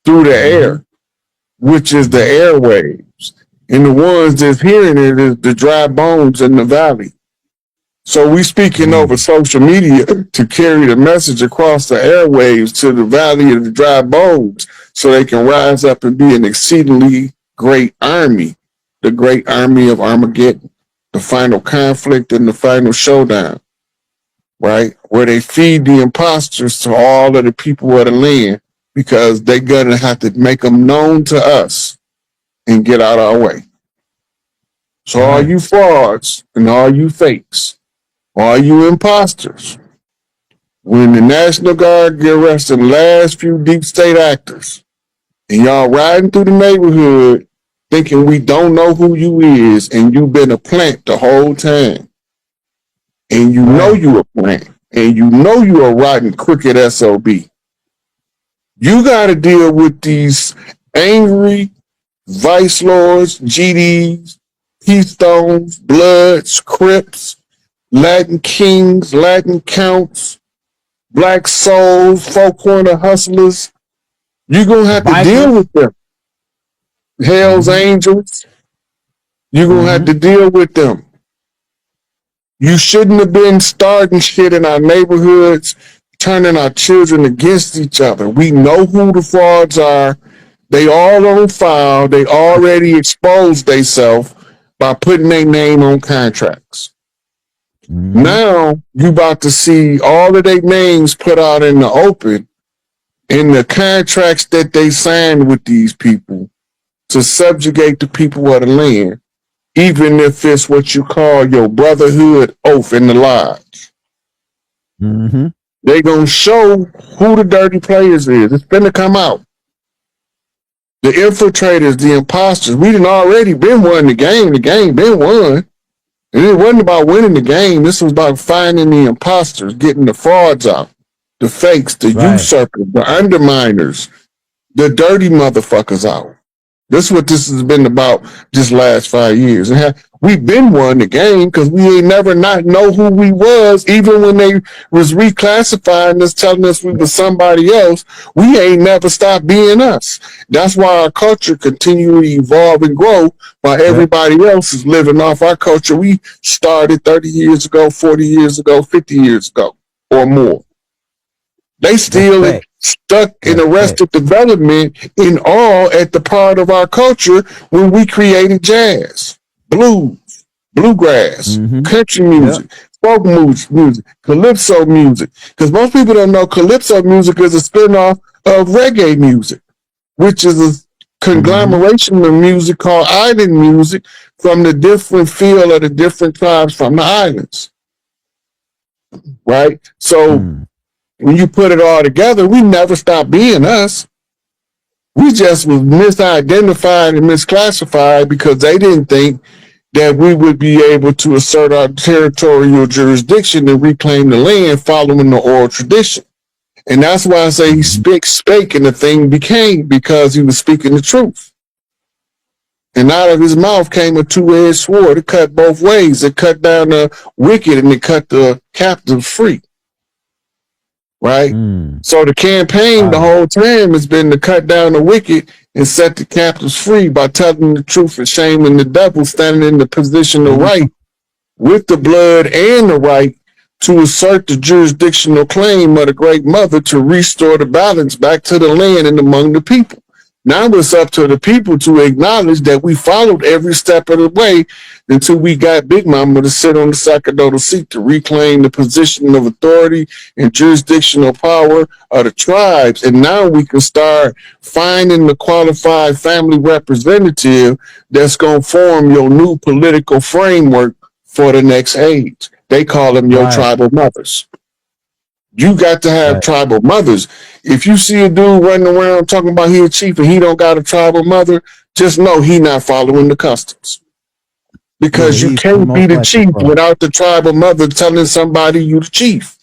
through the air, which is the airwaves. And the ones that's hearing it is the dry bones in the valley. So we speaking over social media to carry the message across the airwaves to the valley of the dry bones so they can rise up and be an exceedingly great army, the great army of Armageddon, the final conflict and the final showdown, right? Where they feed the imposters to all of the people of the land because they're going to have to make them known to us and get out our way. So all you frauds and all you fakes, all you imposters, when the National Guard get arrested the last few deep state actors, and y'all riding through the neighborhood thinking we don't know who you is, and you've been a plant the whole time, and you know you a plant, and you know you a rotten, crooked SOB. You got to deal with these angry vice lords, GDs, Keystones, Bloods, Crips, Latin Kings, Latin Counts, Black Souls, Four Corner Hustlers. You're going to have to deal with them. Hell's Angels. You're going to have to deal with them. You shouldn't have been starting shit in our neighborhoods, turning our children against each other. We know who the frauds are. They all on file. They already exposed themselves by putting their name on contracts. Now you about to see all of their names put out in the open in the contracts that they signed with these people to subjugate the people of the land, even if it's what you call your brotherhood oath in the lodge. They gonna show who the dirty players is. It's gonna come out. The infiltrators, the imposters. We done already been won the game. The game been won. And it wasn't about winning the game. This was about finding the imposters, getting the frauds out, the fakes, the usurpers, the underminers, the dirty motherfuckers out. This is what this has been about this last 5 years. And we've been won the game because we ain't never not know who we was, even when they was reclassifying us, telling us we was somebody else. We ain't never stopped being us. That's why our culture continue to evolve and grow while everybody else is living off our culture we started 30 years ago, 40 years ago, 50 years ago, or more. They still stuck in arrested development in all at the part of our culture when we created jazz, blues, bluegrass, country music, folk music, calypso music. Because most people don't know calypso music is a spinoff of reggae music, which is a conglomeration of music called island music from the different feel of the different tribes from the islands. Right? So when you put it all together, we never stopped being us. We just was misidentified and misclassified because they didn't think that we would be able to assert our territorial jurisdiction and reclaim the land following the oral tradition. And that's why I say he spake and the thing became, because he was speaking the truth. And out of his mouth came a two-edged sword. It cut both ways. It cut down the wicked and it cut the captives free. Right? So the campaign the whole time has been to cut down the wicked and set the captives free by telling the truth and shaming the devil, standing in the position of right with the blood and the right to assert the jurisdictional claim of the great mother to restore the balance back to the land and among the people. Now it's up to the people to acknowledge that we followed every step of the way until we got Big Mama to sit on the sacerdotal seat to reclaim the position of authority and jurisdictional power of the tribes. And now we can start finding the qualified family representative that's going to form your new political framework for the next age. They call them your tribal mothers. You got to have tribal mothers. If you see a dude running around talking about he a chief and he don't got a tribal mother, just know he not following the customs. Because you can't be the chief without the tribal mother telling somebody you the chief.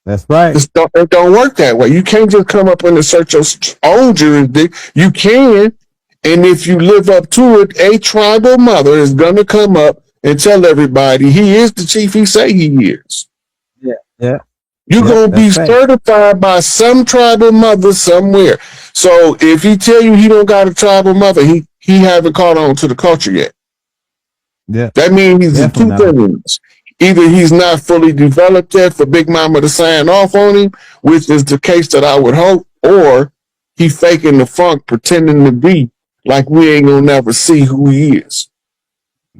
That's right. It don't work that way. You can't just come up and assert your own jurisdiction. You can, and if you live up to it, a tribal mother is going to come up and tell everybody he is the chief he say he is. Yeah. You're Yep, going to be that's fact. certified by some tribal mother somewhere. So if he tell you he don't got a tribal mother, he haven't caught on to the culture yet. Yep, That means he's in definitely two not. things. Either he's not fully developed yet for Big Mama to sign off on him, which is the case that I would hope, or he faking the funk, pretending to be like we ain't gonna never see who he is.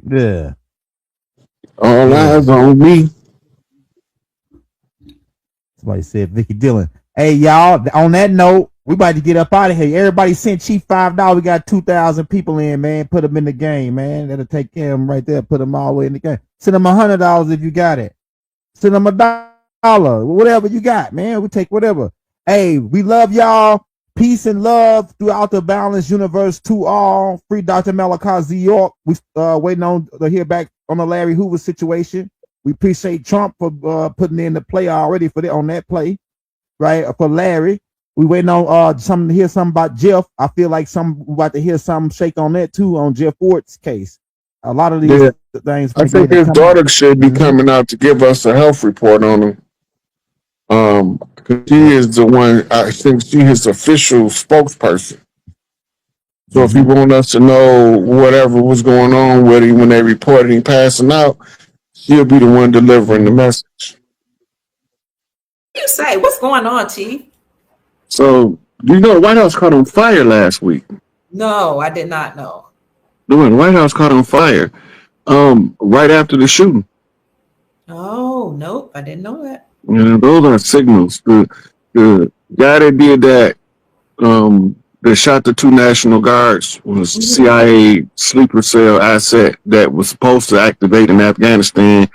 Yeah, All yeah. eyes on me. Somebody said Vicky Dillon. Hey y'all, on that note, we about to get up out of here. Everybody sent Chief $5. We got 2,000 people in, man. Put them in the game, man. That'll take care of them right there. Put them all the way in the game. Send them $100 if you got it. Send them $1, whatever you got, man. We take whatever. Hey, we love y'all. Peace and love throughout the balanced universe to all. Free Dr. Malachi Z. York. We waiting on to hear back on the Larry Hoover situation. We appreciate Trump for putting in the play already on that play, right? For Larry. We waiting on something to hear something about Jeff. I feel like we about to hear something shake on that too on Jeff Ford's case. A lot of these things I getting think ready to his come daughter out. should be coming out to give us a health report on him. Because she is the one. I think she is official spokesperson. So if you want us to know whatever was going on with him when they reported him passing out, she'll be the one delivering the message. You say what's going on, Chief? So you know the White House caught on fire last week. No, I did not know. The White House caught on fire right after the shooting. Oh, nope, I didn't know that. Those are signals. The guy that did that, that shot the two National Guards, was CIA sleeper cell asset that was supposed to activate in Afghanistan.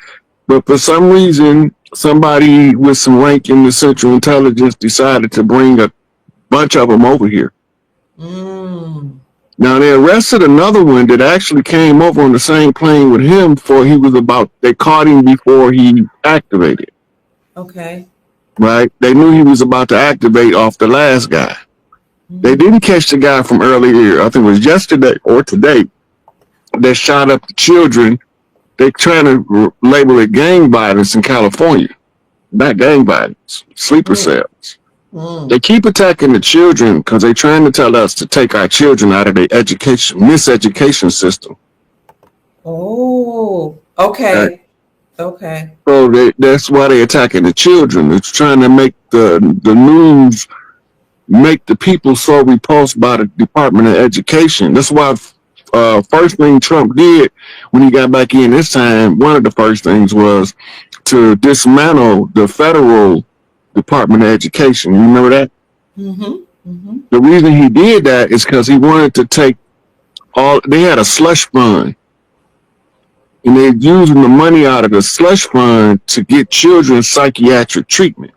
But for some reason, somebody with some rank in the Central Intelligence decided to bring a bunch of them over here. Now they arrested another one that actually came over on the same plane with him they caught him before he activated. Okay. Right? They knew he was about to activate off the last guy. They didn't catch the guy from earlier, I think it was yesterday or today, that shot up the children. They're trying to label it gang violence in California. Not gang violence, sleeper cells. They keep attacking the children because they're trying to tell us to take our children out of the miseducation system. Oh, okay. Okay. So that's why they're attacking the children. It's trying to make the news make the people so repulsed by the Department of Education. That's why first thing Trump did when he got back in this time, one of the first things was to dismantle the federal Department of Education. You remember that? The reason he did that is because he wanted to take they had a slush fund. And they're using the money out of the slush fund to get children psychiatric treatment.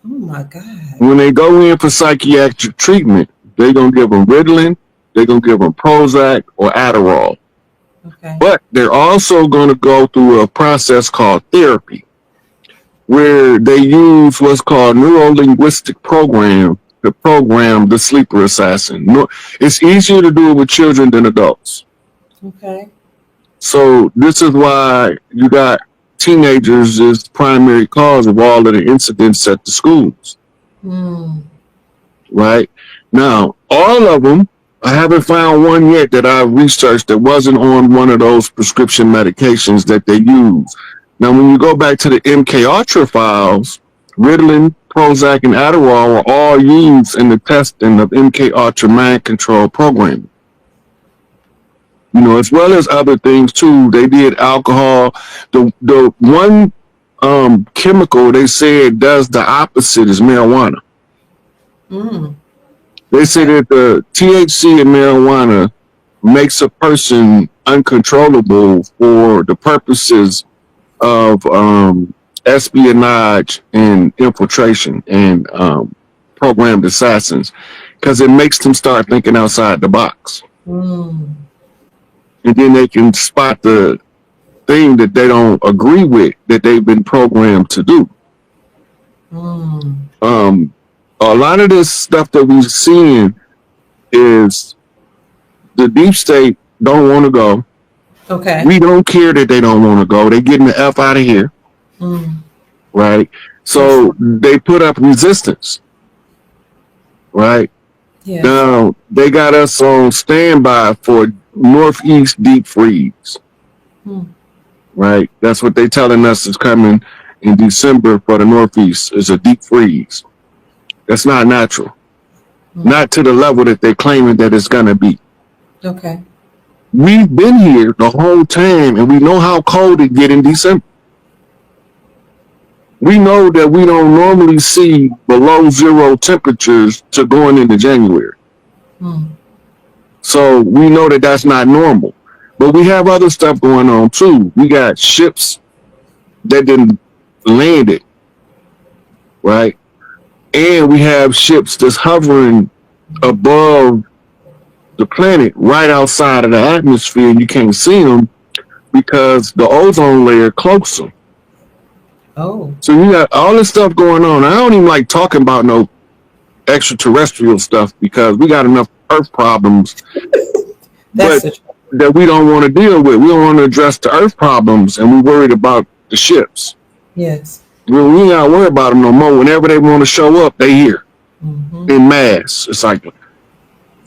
Oh my God. When they go in for psychiatric treatment, they're going to give them Ritalin, they're going to give them Prozac or Adderall. Okay. But they're also going to go through a process called therapy, where they use what's called neuro-linguistic program to program the sleeper assassin. It's easier to do it with children than adults. Okay. So this is why you got teenagers as the primary cause of all of the incidents at the schools. Right? Now, all of them, I haven't found one yet that I've researched that wasn't on one of those prescription medications that they use. Now, when you go back to the MK Ultra files, Ritalin, Prozac, and Adderall were all used in the testing of MK Ultra mind control programming. As well as other things too. They did alcohol. The one chemical they said does the opposite is marijuana. They say that the THC in marijuana makes a person uncontrollable for the purposes of espionage and infiltration and programmed assassins, because it makes them start thinking outside the box. And then they can spot the thing that they don't agree with that they've been programmed to do. A lot of this stuff that we're seeing is the deep state don't want to go. Okay. We don't care that they don't want to go. They're getting the F out of here. right? So they put up resistance, right? Yes. Now they got us on standby for northeast deep freeze, right? That's what they telling us is coming in December for the northeast is a deep freeze. That's not natural, not to the level that they're claiming that it's gonna be. Okay. We've been here the whole time, and we know how cold it get in December. We know that we don't normally see below zero temperatures to going into January. So we know that that's not normal. But we have other stuff going on too. We got ships that didn't land it, right? And we have ships that's hovering above the planet right outside of the atmosphere, and you can't see them because the ozone layer cloaks them. Oh. So you got all this stuff going on. I don't even like talking about no extraterrestrial stuff because we got enough Earth problems that we don't want to deal with. We don't want to address the Earth problems, and we're worried about the ships. Yes. Well, we not worried about them no more. Whenever they want to show up, they here in mass. It's like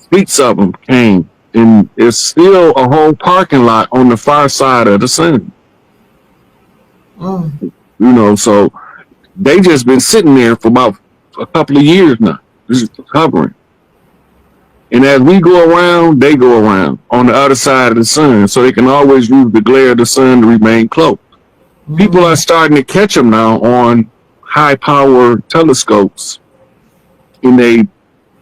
fleets of them came, and it's still a whole parking lot on the far side of the sun. You know, so they just been sitting there for about a couple of years now, just hovering. And as we go around, they go around on the other side of the sun, so they can always use the glare of the sun to remain cloaked. People are starting to catch them now on high-power telescopes, and they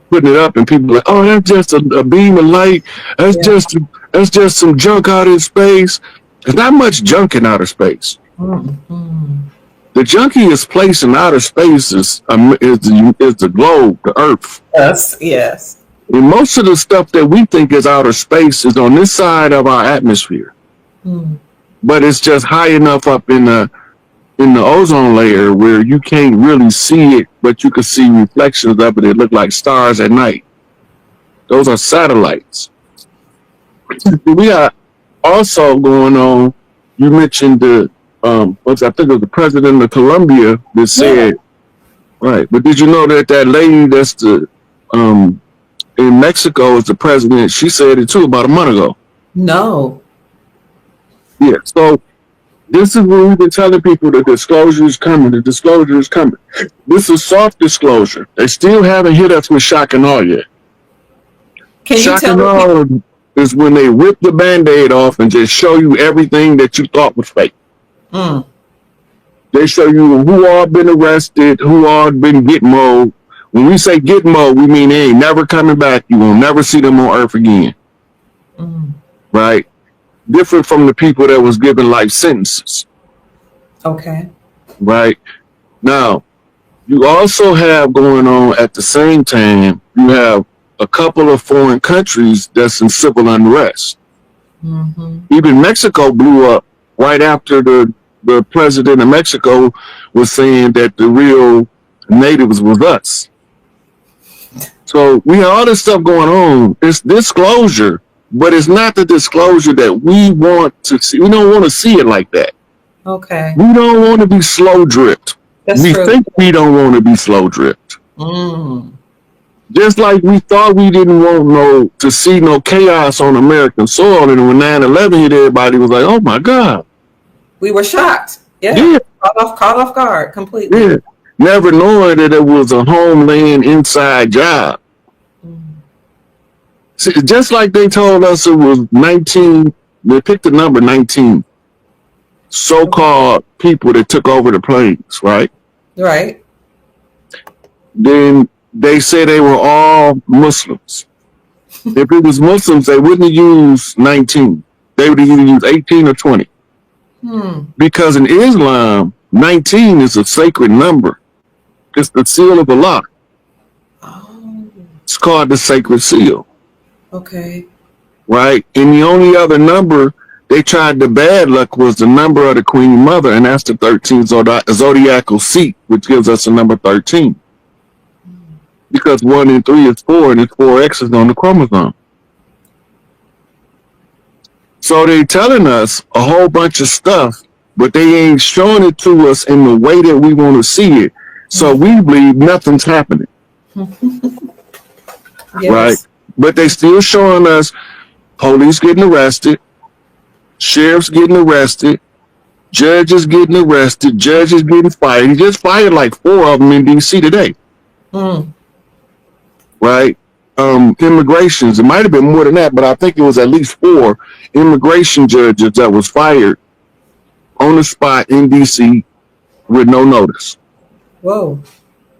putting it up, and people are like, "Oh, that's just a beam of light. That's just some junk out in space." There's not much junk in outer space. The junkiest place in outer space is the globe, the Earth. Yes. And most of the stuff that we think is outer space is on this side of our atmosphere. But it's just high enough up in the ozone layer where you can't really see it, but you can see reflections of it that look like stars at night. Those are satellites. We got also going on, you mentioned the I think it was the president of Colombia that said, right, but did you know that lady that's the in Mexico is the president, she said it too about a month ago. No. Yeah, so this is what we've been telling people, the disclosure is coming, the disclosure is coming. This is soft disclosure. They still haven't hit us with shock and awe yet. Shock and awe is when they rip the Band-Aid off and just show you everything that you thought was fake. They show you who all been arrested, who all been Gitmo. When we say Gitmo, we mean they ain't never coming back. You will never see them on Earth again. Right? Different from the people that was given life sentences. Okay. Right? Now, you also have going on at the same time, you have a couple of foreign countries that's in civil unrest. Even Mexico blew up right after the president of Mexico was saying that the real natives was us. So we have all this stuff going on. It's disclosure, but it's not the disclosure that we want to see. We don't want to see it like that. Okay. We don't want to be slow dripped. We think we don't want to be slow dripped. Just like we thought we didn't want to see no chaos on American soil, and when 9/11 hit, everybody was like, "Oh my God." We were shocked. Yeah. Caught off guard completely. Yeah. Never knowing that it was a homeland inside job. See, just like they told us it was 19, they picked the number 19 so-called people that took over the planes, right? Right. Then they say they were all Muslims. If it was Muslims, they wouldn't have used 19. They would have either used 18 or 20. Because in Islam, 19 is a sacred number. It's the seal of Allah. It's called the sacred seal. Okay. Right? And the only other number they tried the bad luck was the number of the Queen Mother, and that's the 13th zodiacal seat, which gives us the number 13. Because 1 and 3 is 4, and it's 4 X's on the chromosome. So they're telling us a whole bunch of stuff but they ain't showing it to us in the way that we want to see it. So we believe nothing's happening. Yes. Right? But they still showing us police getting arrested, sheriffs getting arrested, judges getting arrested, judges getting fired. He just fired like 4 of them in DC today. Right? Immigrations. It might have been more than that, but I think it was at least 4 immigration judges that was fired on the spot in DC with no notice. Whoa.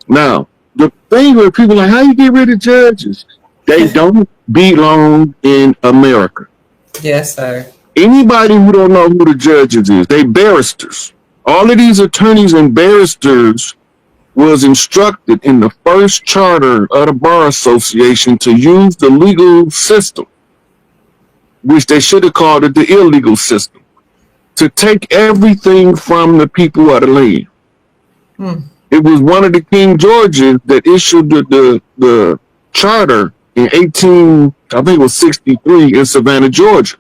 Now, the thing where people are like, how you get rid of judges? They don't belong in America. Yes, sir. Anybody who don't know who the judges is, they barristers. All of these attorneys and barristers was instructed in the first charter of the Bar Association to use the legal system, which they should have called it the illegal system, to take everything from the people of the land. It was one of the King Georges that issued the charter in 63 in Savannah, Georgia.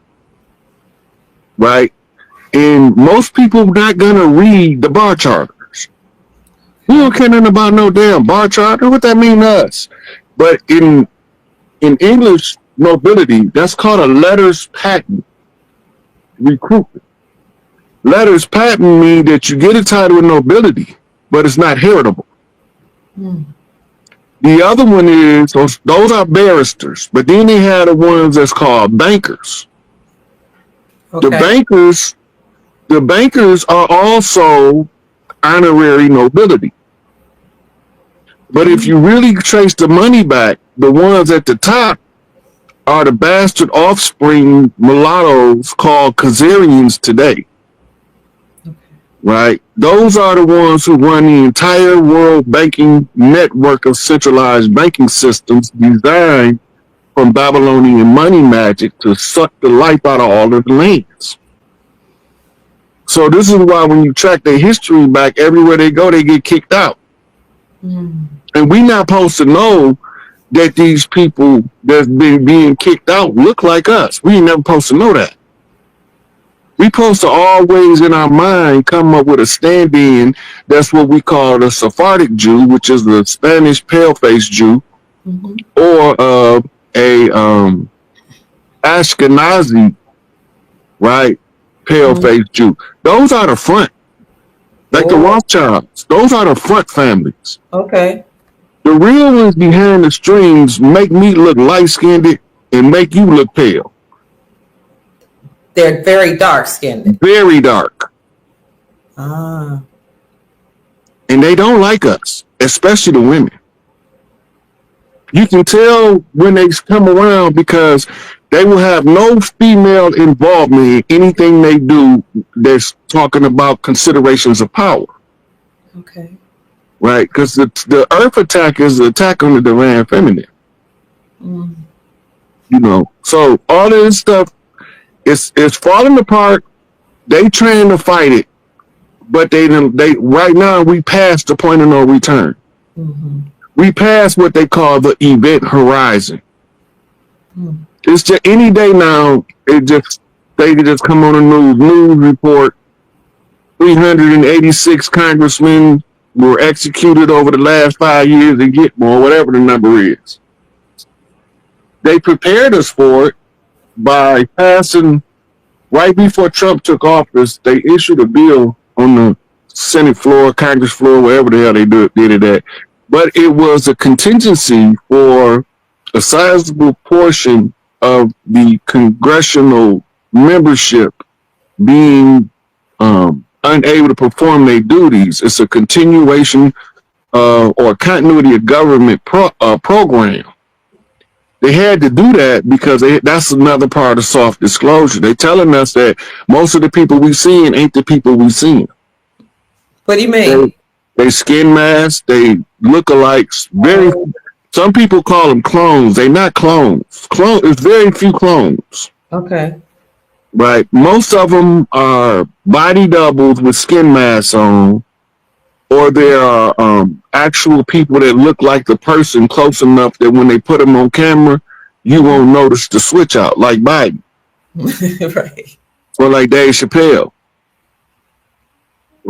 Right? And most people not gonna read the bar charters. We don't care nothing about no damn bar charter. What that mean to us? But in English nobility, that's called a letters patent recruitment. Letters patent mean that you get a title of nobility, but it's not heritable. The other one is those are barristers, but then they had the ones that's called bankers. Okay. The bankers are also honorary nobility. But if you really trace the money back, the ones at the top are the bastard offspring mulattoes called Khazarians today. Right? Those are the ones who run the entire world banking network of centralized banking systems designed from Babylonian money magic to suck the life out of all of the lands. So this is why when you track their history back, everywhere they go, they get kicked out. And we not supposed to know that these people that's been being kicked out look like us. We ain't never supposed to know that. We supposed to always in our mind come up with a stand-in. That's what we call the Sephardic Jew, which is the Spanish pale-faced Jew, or a Ashkenazi, right, pale-faced Jew. Those are the front, like the Rothschilds. Those are the front families. Okay. The real ones behind the strings make me look light-skinned and make you look pale. They're very dark-skinned. Very dark. Ah. And they don't like us, especially the women. You can tell when they come around because they will have no female involvement in anything they do that's talking about considerations of power. Okay. Right? Because the Earth attack is an attack on the divine feminine. You know, so all this stuff it's falling apart. They trying to fight it, but they right now we passed the point of no return. We passed what they call the event horizon. It's just any day now. They just come on a news report. 386 congressmen were executed over the last 5 years and get more, whatever the number is. They prepared us for it by passing, right before Trump took office, they issued a bill on the Senate floor, Congress floor, wherever the hell they did it at. But it was a contingency for a sizable portion of the congressional membership being unable to perform their duties. It's a continuation or continuity of government program. They had to do that because that's another part of soft disclosure. They're telling us that most of the people we seeing ain't the people we seeing. What do you mean? They skin masks, they lookalikes. Some people call them clones. They're not clones. It's very few clones. Okay. Right. Most of them are body doubles with skin masks on, or there are actual people that look like the person close enough that when they put them on camera, you won't notice the switch out, like Biden. Right. Or like Dave Chappelle.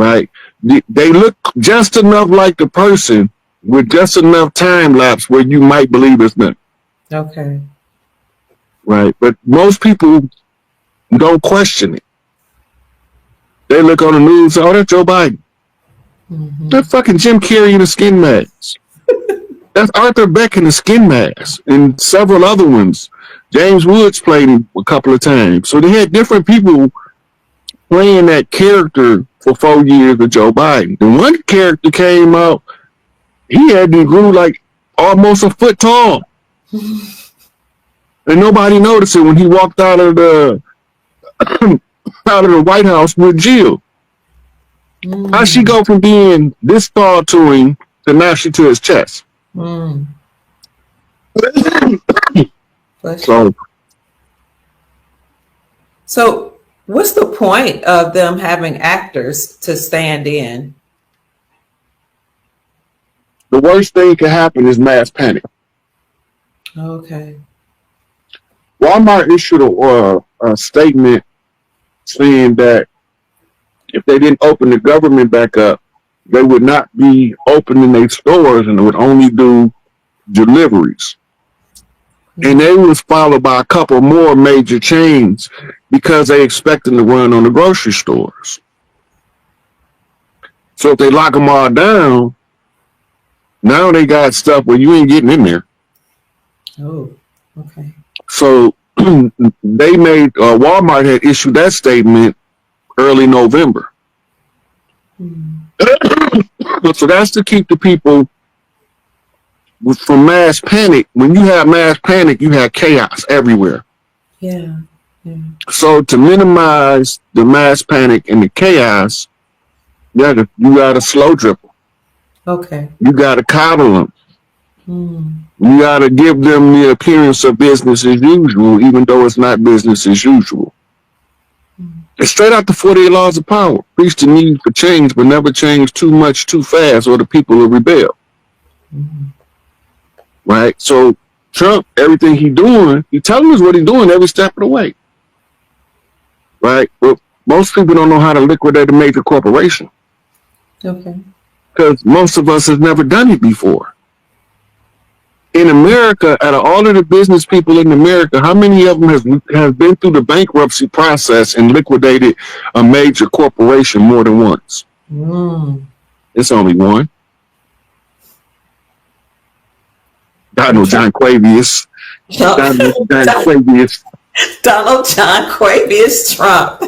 right? They look just enough like the person with just enough time lapse where you might believe it's them. Okay. Right? But most people don't question it. They look on the news, oh, that's Joe Biden. Mm-hmm. That's fucking Jim Carrey in a skin mask. That's Arthur Beck in a skin mask, and several other ones. James Woods played him a couple of times. So they had different people playing that character for 4 years of Joe Biden. The one character came out, he hadn't grew like almost a foot tall. And nobody noticed it when he walked out of the White House with Jill. Mm. How'd she go from being this tall to him to now she to his chest? Mm. So what's the point of them having actors to stand in? The worst thing can happen is mass panic. Okay. Walmart issued a statement saying that if they didn't open the government back up, they would not be opening their stores and they would only do deliveries. And they was followed by a couple more major chains because they expecting to run on the grocery stores. So if they lock them all down, now they got stuff where you ain't getting in there. Oh, okay. So they made Walmart had issued that statement early November. So that's to keep the people from mass panic. When you have mass panic, you have chaos everywhere. Yeah. So to minimize the mass panic and the chaos, you got to slow dribble. Okay. You got to coddle them. You got to give them the appearance of business as usual, even though it's not business as usual. It's straight out the 48 Laws of Power. Preach the need for change, but never change too much too fast or the people will rebel. Right? So Trump, everything he doing, he telling us what he's doing every step of the way. Right? But most people don't know how to liquidate a major corporation. Okay. Because most of us have never done it before. In America, out of all of the business people in America, how many of them have been through the bankruptcy process and liquidated a major corporation more than once? It's only one. Donald John Quavius. Donald John Quavius Trump.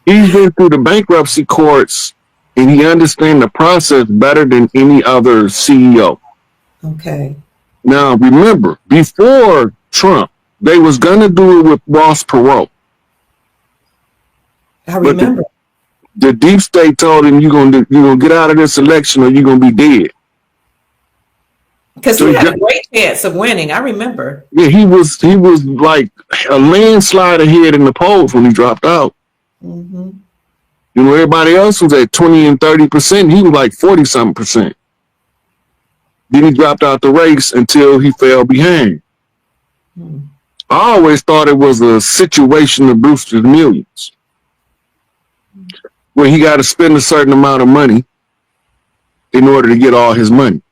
He's been through the bankruptcy courts and he understands the process better than any other CEO. Okay. Now, remember, before Trump, they was going to do it with Ross Perot. I remember. The deep state told him, you're gonna get out of this election or you're going to be dead. Because he had a great chance of winning, I remember. Yeah, he was like a landslide ahead in the polls when he dropped out. You know, everybody else was at 20 and 30%. He was like 40-something%. Then he dropped out the race until he fell behind. I always thought it was a situation of Brewster's Millions, where he got to spend a certain amount of money in order to get all his money.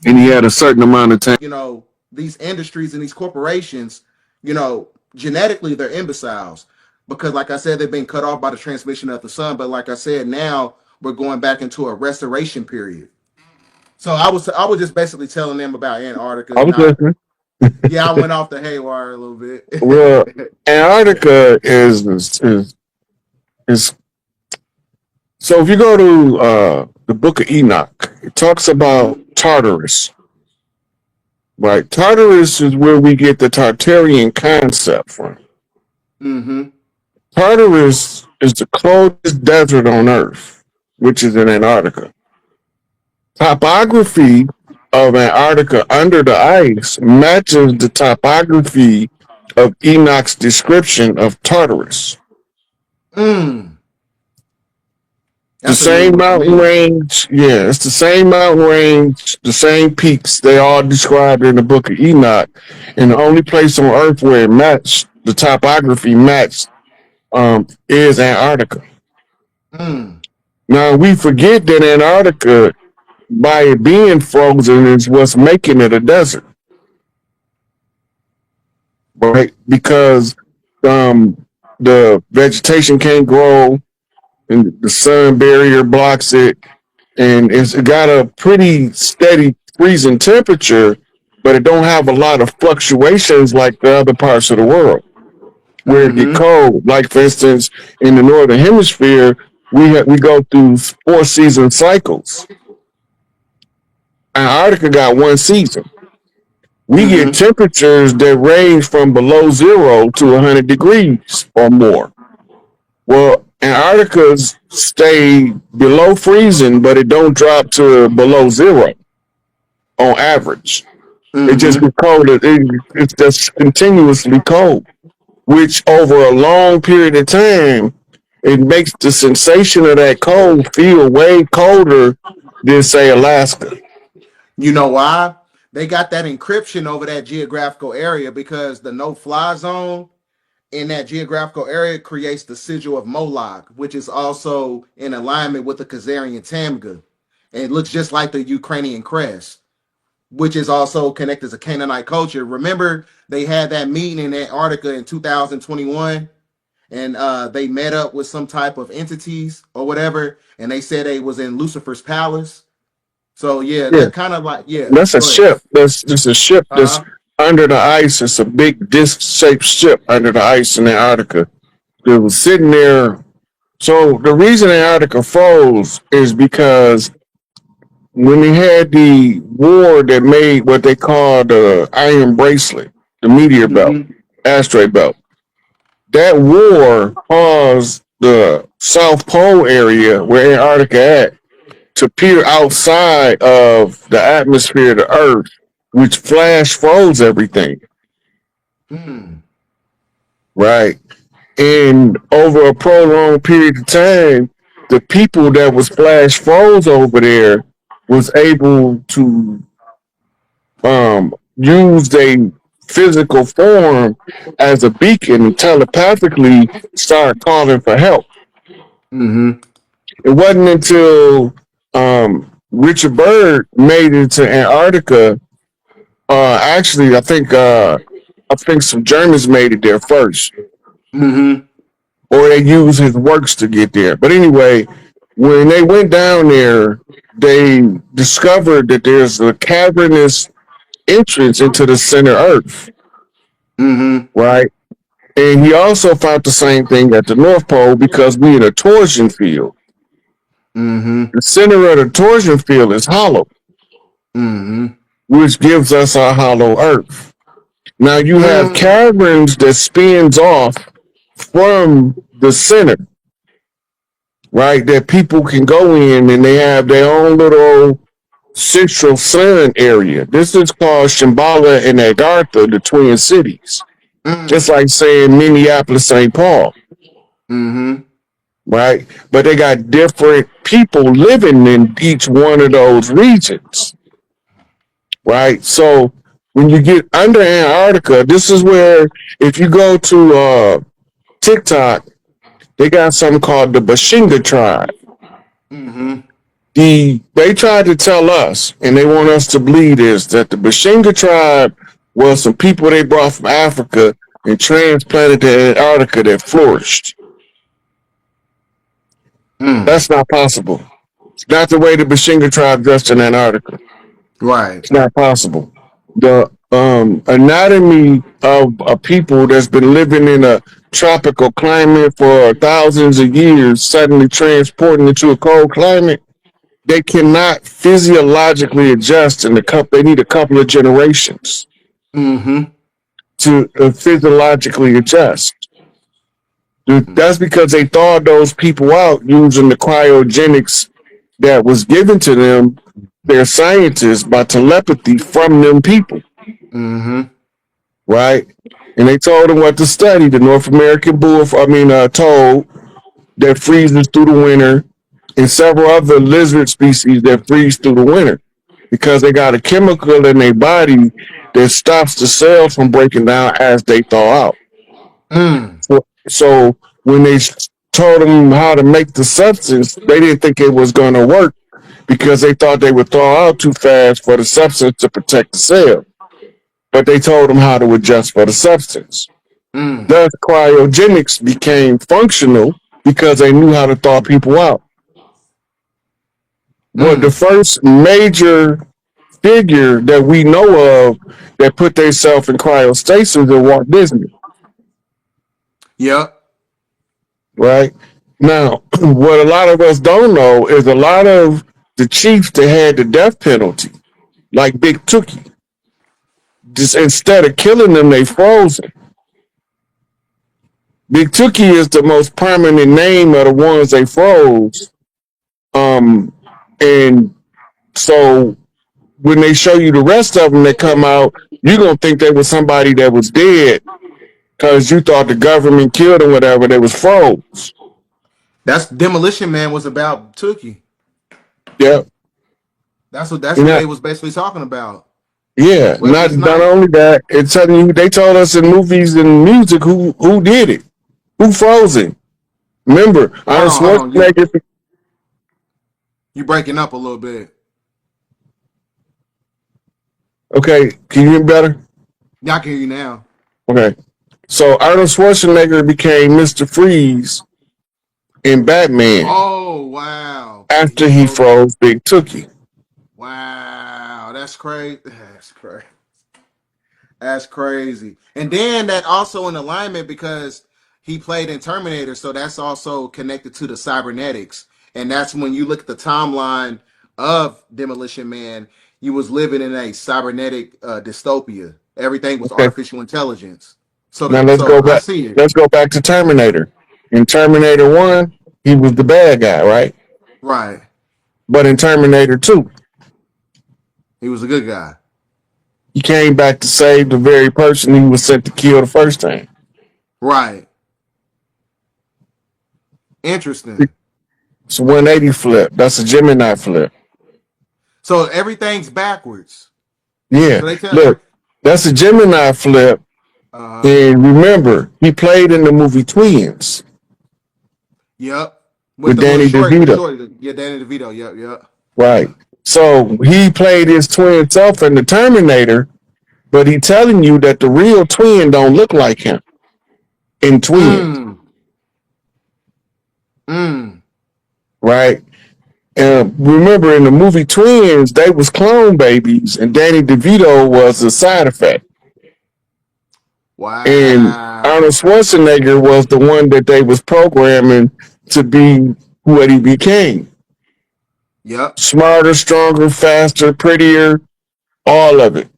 And he had a certain amount of time. You know, these industries and these corporations, you know, genetically they're imbeciles. Because, like I said, they've been cut off by the transmission of the sun. But like I said, now we're going back into a restoration period. So I was just basically telling them about Antarctica. I was listening. Yeah, I went off the haywire a little bit. Well, Antarctica is so if you go to the Book of Enoch, it talks about Tartarus. Right, Tartarus is where we get the Tartarian concept from. Tartarus is the coldest desert on Earth, which is in Antarctica. Topography of Antarctica under the ice matches the topography of Enoch's description of Tartarus. The same mountain range, yeah, it's the same mountain range, the same peaks. They all described in the Book of Enoch. And the only place on Earth where it matched, the topography matched, is Antarctica. Mm. Now we forget that Antarctica, by it being frozen, is what's making it a desert, right? Because the vegetation can't grow, and the sun barrier blocks it, and it's got a pretty steady freezing temperature, but it don't have a lot of fluctuations like the other parts of the world where it get Mm-hmm. cold. Like for instance, in the northern hemisphere, we go through 4 season cycles. Antarctica got 1 season. We get Mm-hmm. temperatures that range from below 0 to 100 degrees or more. Well, Antarctica's stay below freezing, but it don't drop to below 0 on average. It just Mm-hmm. gets colder. It's just continuously cold, which over a long period of time, it makes the sensation of that cold feel way colder than, say, Alaska. You know why? They got that encryption over that geographical area because the no-fly zone in that geographical area creates the sigil of Moloch, which is also in alignment with the Khazarian Tamga. And it looks just like the Ukrainian crest, which is also connected to Canaanite culture. Remember, they had that meeting in Antarctica in 2021, and they met up with some type of entities or whatever, and they said they was in Lucifer's palace. So yeah, Yeah, that kind of like yeah. that's a Go ahead. ship. That's just a ship that's Uh under the ice. It's a big disc-shaped ship under the ice in Antarctica. It was sitting there. So the reason Antarctica froze is because when they had the war that made what they called the iron bracelet, the meteor belt, mm-hmm. asteroid belt, that war caused the South Pole area where Antarctica at to peer outside of the atmosphere of the Earth, which flash froze everything, Mm. right? And over a prolonged period of time, the people that was flash froze over there was able to use a physical form as a beacon and telepathically start calling for help. Mm-hmm. It wasn't until Richard Byrd made it to Antarctica. Actually, I think some Germans made it there first, Mm-hmm. or they used his works to get there. But anyway, when they went down there, they discovered that there's a cavernous entrance into the center Earth, Mm-hmm. right? And he also found the same thing at the North Pole because we in a torsion field. Mm-hmm. The center of the torsion field is hollow, Mm-hmm. which gives us our hollow Earth. Now you have Mm. caverns that spins off from the center, right? That people can go in and they have their own little central sun area. This is called Shambhala and Agartha, the Twin Cities. Just Mm. like saying Minneapolis, St. Paul, Mm-hmm. right? But they got different people living in each one of those regions, right? So when you get under Antarctica, this is where if you go to TikTok, they got something called the Bashinga tribe. Mm-hmm. They tried to tell us, and they want us to believe this, that the Bashinga tribe was some people they brought from Africa and transplanted to Antarctica that flourished. Mm. That's not possible. It's not the way the Bashinga tribe dressed in Antarctica. Right. It's not possible. The anatomy of a people that's been living in a tropical climate for thousands of years suddenly transporting into a cold climate, they cannot physiologically adjust in they need a couple of generations Mm-hmm. to physiologically adjust. That's because they thawed those people out using the cryogenics that was given to them, their scientists, by telepathy from them people, Mm-hmm. right? And they told them what to study. The North American toad that freezes through the winter, and several other lizard species that freeze through the winter because they got a chemical in their body that stops the cells from breaking down as they thaw out. Mm. So when they told them how to make the substance, they didn't think it was going to work because they thought they would thaw out too fast for the substance to protect the cell. But they told them how to adjust for the substance. Mm. Thus, cryogenics became functional because they knew how to thaw people out. But the Mm. first major figure that we know of that put themselves in cryostasis is Walt Disney, Yep. right? Now, what a lot of us don't know is a lot of the chiefs that had the death penalty, like Big Tookie, just instead of killing them, they froze them. Big Tookie is the most prominent name of the ones they froze. Um, and so when they show you the rest of them that come out, you're gonna think they was somebody that was dead because you thought the government killed them, whatever. They was froze. That's Demolition Man was about Tookie. Yeah, That's and what that, they was basically talking about. yeah. Wesley Not Snipes. only that, it's telling you they told us in movies and music who did it, who froze it. Remember, Arnold Hold on. Schwarzenegger. You breaking up a little bit. Okay, can you hear me better? Yeah, I can hear you now. Okay, so Arnold Schwarzenegger became Mr. Freeze in Batman Oh wow. after He he froze it. froze Big Tookie. Wow. That's crazy. That's crazy. That's crazy. And then that also in alignment because he played in Terminator, so that's also connected to the cybernetics. And that's when you look at the timeline of Demolition Man, you was living in a cybernetic dystopia. Everything was Okay, artificial intelligence. now So I see it. Let's go back to Terminator. In Terminator 1, he was the bad guy, right? Right. But in Terminator 2, He was a good guy. he came back to save the very person he was sent to kill the first time. Right. Interesting. It's a 180 flip. That's a Gemini flip. So everything's backwards. Yeah. So they tell Look, that's a Gemini flip. uh And remember, he played in the movie Twins yep. With with the little Danny DeVito. yeah, Danny DeVito. Yep. Right. So he played his twin self in the Terminator, but he telling you that the real twin don't look like him in Twins, Mm. Mm. right? Remember in the movie Twins, they was clone babies, and Danny DeVito was a side effect, and Arnold Wow. Schwarzenegger was the one that they was programming to be what he became: Yep. smarter, stronger, faster, prettier, all of it.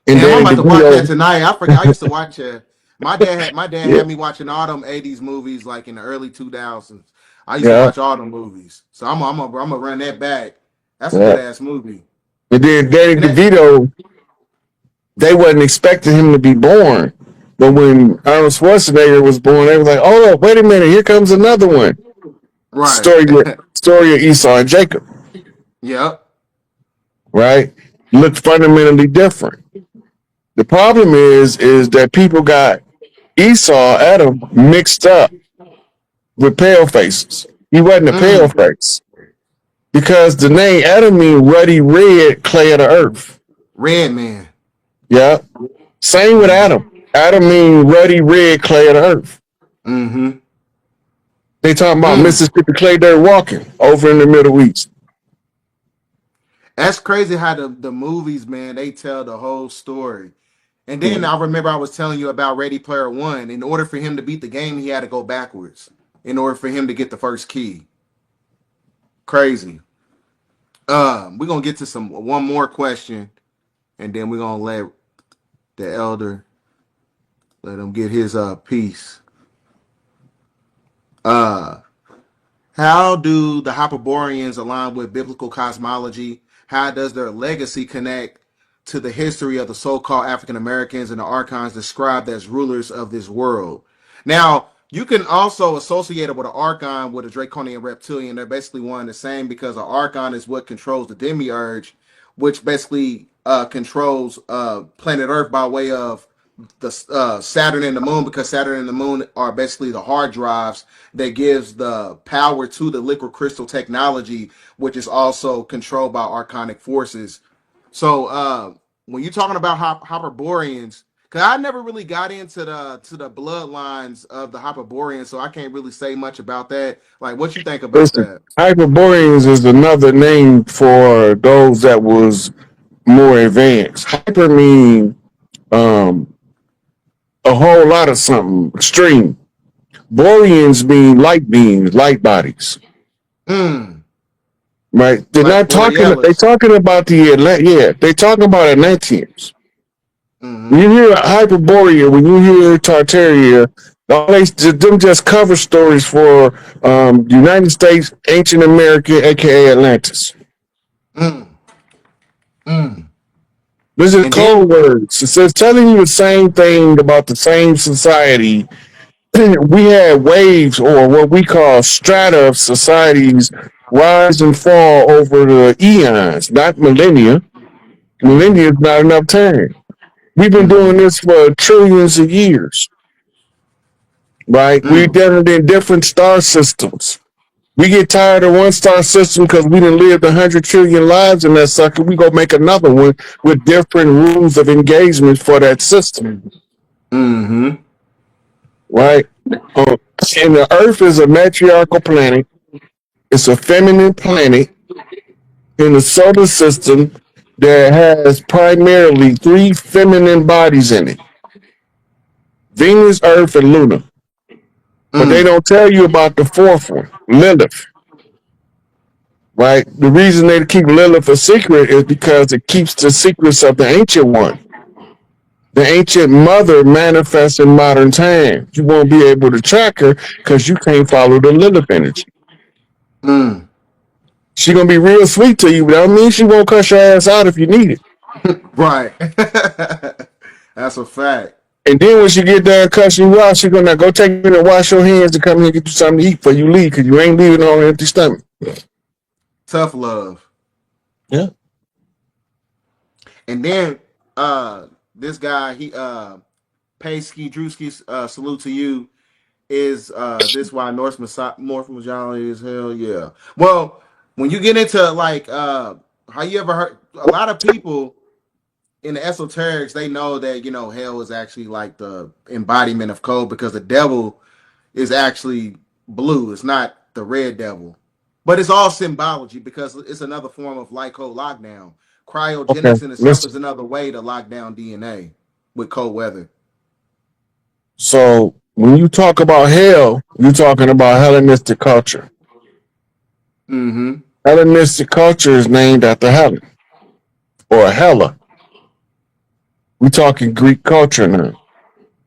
And Damn, I'm Danny about to watch that DeVito, tonight. I forgot. I used to watch it. My dad yeah, had me watching all them '80s movies like in the early 2000s. I used to yeah, watch all them movies. So I'm gonna run that back. That's a good yeah. ass movie. And then Danny And that DeVito, they wasn't expecting him to be born. But when Arnold Schwarzenegger was born, they was like, "Oh, look, wait a minute, here comes another one." right. Story of Esau and Jacob, Yep. right? Looked fundamentally different. The problem is that people got Esau, Adam, mixed up with pale faces. He wasn't a pale Mm. face because the name Adam means ruddy red clay of the earth. Red Man. Yeah. Same with Mm-hmm. Adam. Adam means ruddy red clay of the earth. Mm-hmm. They talking about Mm. Mississippi clay dirt walking over in the Middle East. That's crazy how the movies, man, they tell the whole story. And then Mm. I remember I was telling you about Ready Player One. In order for him to beat the game, he had to go backwards. In order for him to get the first key. Crazy. We're gonna get to one more question, and then we're gonna let the elder let him get his piece. Uh how do the Hyperboreans align with biblical cosmology? How does their legacy connect to the history of the so-called African Americans and the Archons described as rulers of this world? Now, you can also associate it with an Archon with a Draconian reptilian. They're basically one and the same because an Archon is what controls the Demiurge, which basically controls planet Earth by way of the Saturn and the Moon, because Saturn and the Moon are basically the hard drives that gives the power to the liquid crystal technology, which is also controlled by archonic forces. So when you're talking about Hyperboreans, because I never really got into the bloodlines of the Hyperboreans, so I can't really say much about that. Like, what you think about Listen, that? Hyperboreans is another name for those that was more advanced. Hyper mean um, a whole lot of something extreme. Boreans mean light beings, light bodies. Mm, Right? They're like not talking. They Borealis. talking about the Yeah, they talking about Atlanteans. When Mm-hmm. you hear Hyperborea, when you hear Tartaria, all them just cover stories for United States, ancient America, aka Atlantis. Mm, mm. This is And then, code words. It says telling you the same thing about the same society. We had waves, or what we call strata of societies, rise and fall over the eons, not millennia. mm-hmm, Millennia is not enough time. We've been doing mm-hmm, this for trillions of years, right? We've mm, done it in different star systems. We get tired of one star system because we done lived 100 trillion lives in that sucker. We go make another one with different rules of engagement for that system, mm-hmm, right? Uh, and the Earth is a matriarchal planet. It's a feminine planet in the solar system that has primarily three feminine bodies in it: Venus, Earth, and Luna. But they mm, don't tell you about the fourth one, Lilith, right? The reason they keep Lilith a secret is because it keeps the secrets of the ancient one. The ancient mother manifests in modern times. You won't be able to track her because you can't follow the Lilith energy. mm. She gonna be real sweet to you, but that means she won't cuss your ass out if you need it. Right. That's a fact. And then when she get done cussing you out, she gonna go take a minute and wash your hands and come here and get you something to eat before you leave, because you ain't leaving on an empty stomach. Tough love. Yeah. And then this guy, he Paysky Drewski, salute to you. Is this why North mythology is hell? Yeah. Well, when you get into like how you ever heard a lot of people in the esoterics, they know that hell is actually like the embodiment of cold, because the devil is actually blue. It's not the red devil. But it's all symbology, because it's another form of light cold lockdown. Okay. Cryogenics in itself Listen. is another way to lock down DNA with cold weather. So when you talk about hell, you're talking about Hellenistic culture. Mm-hmm. Hellenistic culture is named after Helen or Hella. We talking Greek culture now.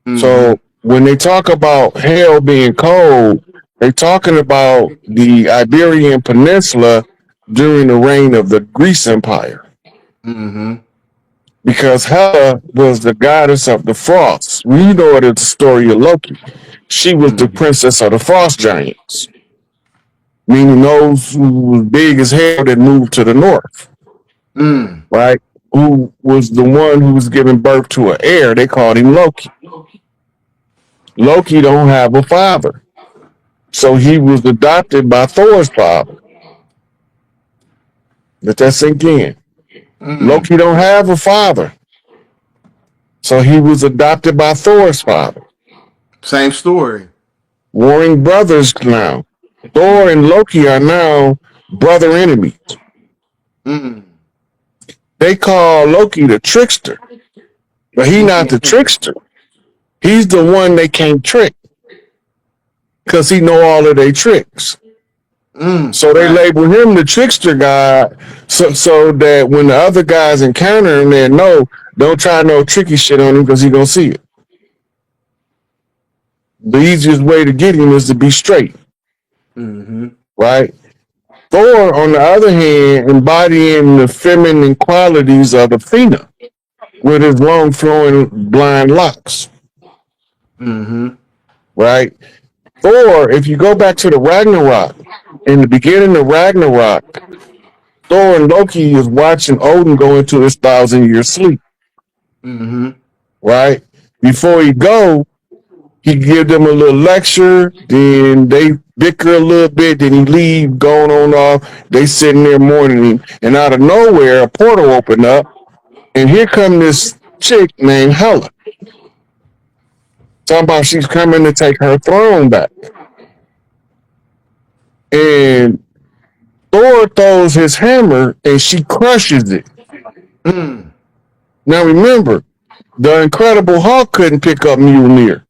Mm-hmm. So when they talk about hell being cold, they talking about the Iberian Peninsula during the reign of the Greece Empire. Mm-hmm. Because Hela was the goddess of the frost. We know it as the story of Loki. She was the Mm-hmm. princess of the frost giants, meaning those who was big as hell that moved to the north, Mm. right? Who was the one who was giving birth to an heir. They called him Loki. Loki don't have a father, so he was adopted by Thor's father. Let that sink in. Mm. Loki don't have a father, so he was adopted by Thor's father. Same story. Warring brothers now. Thor and Loki are now brother enemies. Mm. They call Loki the trickster, but he's not the trickster. He's the one they can't trick because he know all of their tricks. So they Fact. label him the trickster god, so that when the other guys encounter him, they know don't try no tricky shit on him because he gonna see it. The easiest way to get him is to be straight, Mm-hmm. right? Thor, on the other hand, embodying the feminine qualities of Athena with his long flowing blind locks, Mm-hmm. right? Thor, if you go back to the Ragnarok, in the beginning of Ragnarok, Thor and Loki is watching Odin go into his 1,000-year sleep, Mm-hmm. right? Before he go, he give them a little lecture, then they bicker a little bit, then he leave, going on off. They sitting there mourning him, and out of nowhere, a portal opened up, and here come this chick named Hela. Talking about she's coming to take her throne back. And Thor throws his hammer, and she crushes it. Mm. Now remember, the Incredible Hulk couldn't pick up Mjolnir.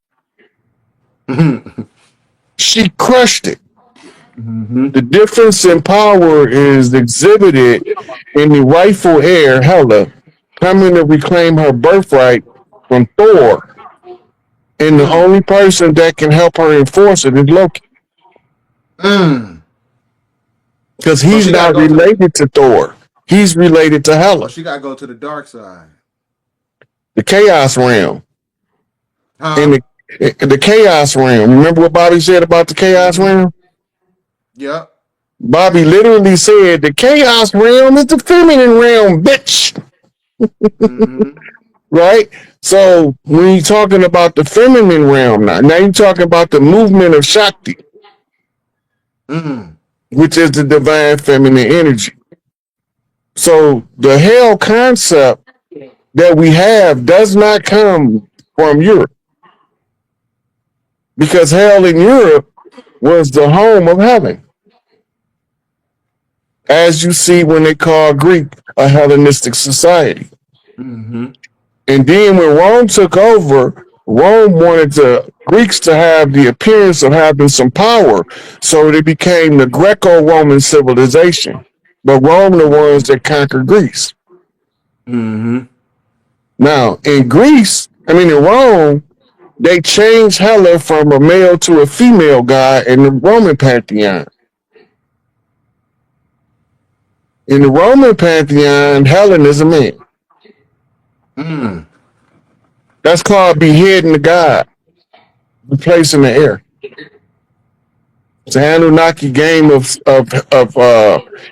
She crushed it. Mm-hmm. The difference in power is exhibited in the rightful heir, Hela, coming to reclaim her birthright from Thor. And the only person that can help her enforce it is Loki. Mm. Because he's not related to Thor. He's related to Hela. Well, she got to go to the dark side. The Chaos Realm. Huh? And the Chaos Realm. Remember what Bobby said about the Chaos Realm? Yep. Bobby literally said the Chaos Realm is the feminine realm, bitch. Mm-hmm. Right? So when you're talking about the feminine realm now you're talking about the movement of Shakti, which is the divine feminine energy. So the hell concept that we have does not come from Europe. Because hell in Europe was the home of heaven. As you see when they call Greek a Hellenistic society. Mm-hmm. And then when Rome took over, Rome wanted the Greeks to have the appearance of having some power. So they became the Greco-Roman civilization. But Rome the ones that conquered Greece. Mm-hmm. Now, in Rome, they changed Hela from a male to a female god in the Roman pantheon. In the Roman pantheon, Helen is a man. Mm. That's called beheading the god, replacing the air. It's an Anunnaki game of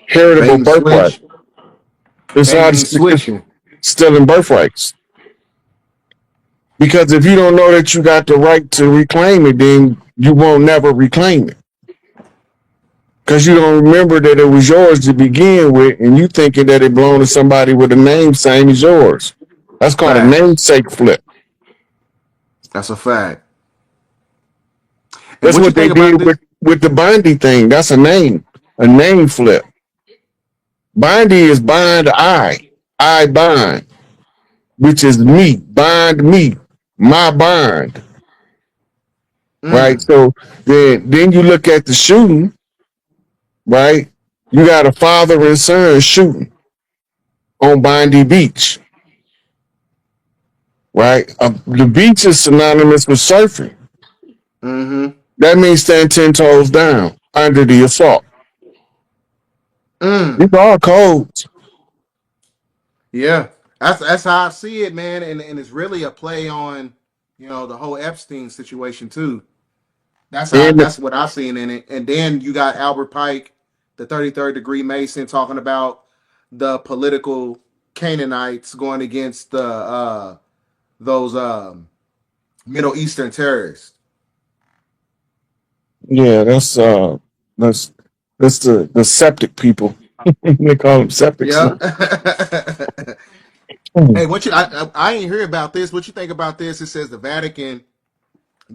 heritable birthright. It's not stealing birthrights. Because if you don't know that you got the right to reclaim it, then you won't never reclaim it. Because you don't remember that it was yours to begin with, and you thinking that it belonged to somebody with a name same as yours. That's called a namesake flip. That's a fact. That's what they did with the Bondi thing. That's a name flip. Bondi is bind I bind, which is me, bind me, my bind. Right? So then you look at the shooting, right? You got a father and son shooting on Bondi Beach. Right? The beach is synonymous with surfing. Mm-hmm. That means stand 10 toes down under the assault. These are all codes. Yeah. That's how I see it, man. And it's really a play on, the whole Epstein situation too. That's what I seen in it. And then you got Albert Pike, the 33rd degree Mason, talking about the political Canaanites going against those Middle Eastern terrorists. Yeah, that's the septic people. They call them septics. Yeah. Hey, I ain't hear about this. What you think about this? It says the Vatican